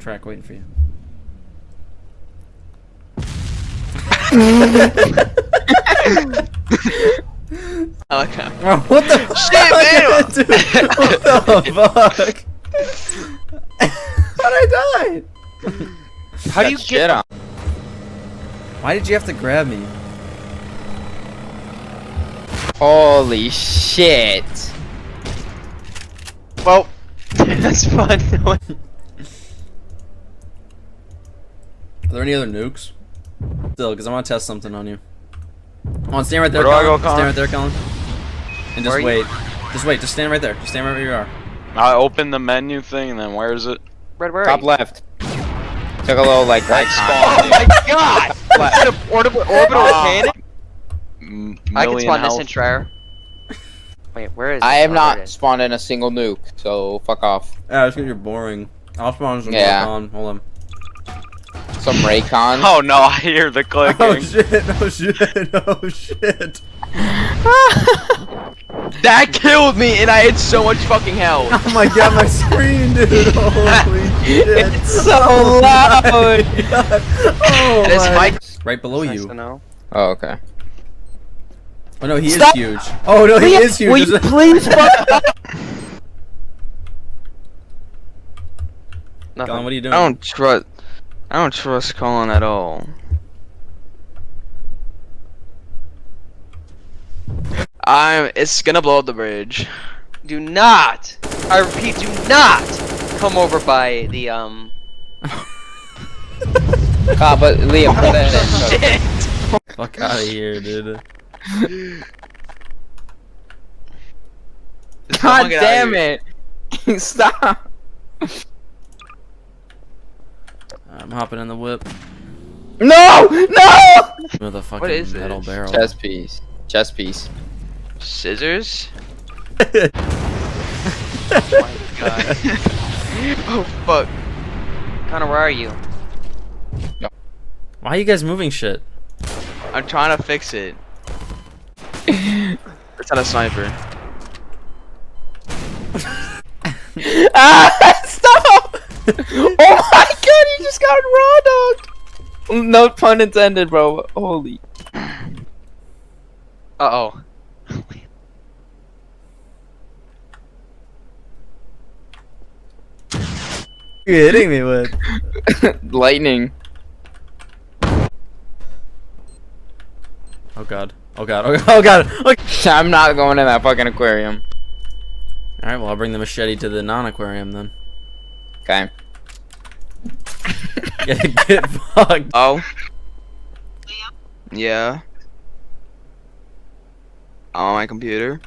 track waiting for you. Okay. Oh, what the Shit, man! Dude, what the fuck? How'd I die? How do you get on? Why did you have to grab me? Holy shit. Well, that's fun. Are there any other nukes? Still, because I want to test something on you. Come on, stand right there, Where do I Colin. go, Colin? Stand right there, Colin. And just Where are wait. you? Just wait. Just stand right there. Just stand right where you are. I open the menu thing and then where is it? Red, where are Top you? left. Took a little like right Oh my god! Is it an orbital cannon? I can spawn this in Trier. Wait, where is it? I have Oh, there it not is. spawned in a single nuke, so fuck off. Yeah, it's because you're boring. I'll spawn some Yeah. on. Hold on. Some Raycon. Oh no, I hear the clicking. Oh shit! Oh shit! Oh shit! That killed me, and I had so much fucking health. Oh my god, my screen, dude! Holy shit! It's so loud. Oh my god! Oh This my. mic. Right below Nice you. to know. Oh, okay. Oh no, he Stop! is huge. Oh no, he is huge. Will you please fuck up? Nothing. Colin, what are you doing? I don't trust Colin at all. It's gonna blow up the bridge. Do not. I repeat, do not come over by the But Liam, put that in. Shit. Fuck out of here, dude. God damn it! Stop! I'm hopping in the whip. No! No! With a fucking What is metal this? barrel. Chest piece. Chest piece. Scissors? Oh my god. Oh fuck. Connor, where are you? Why are you guys moving shit? I'm trying to fix it. It's not a sniper. Ah! Stop! Oh my god, you just got raw dogged! No pun intended, bro. Holy. Uh-oh. You hitting me with? Lightning. Oh god. Oh god. Oh god. Oh god. Okay. I'm not going in that fucking aquarium. Alright, well I'll bring the machete to the non-aquarium then. Okay. Get fucked. Oh. Yeah. On my computer.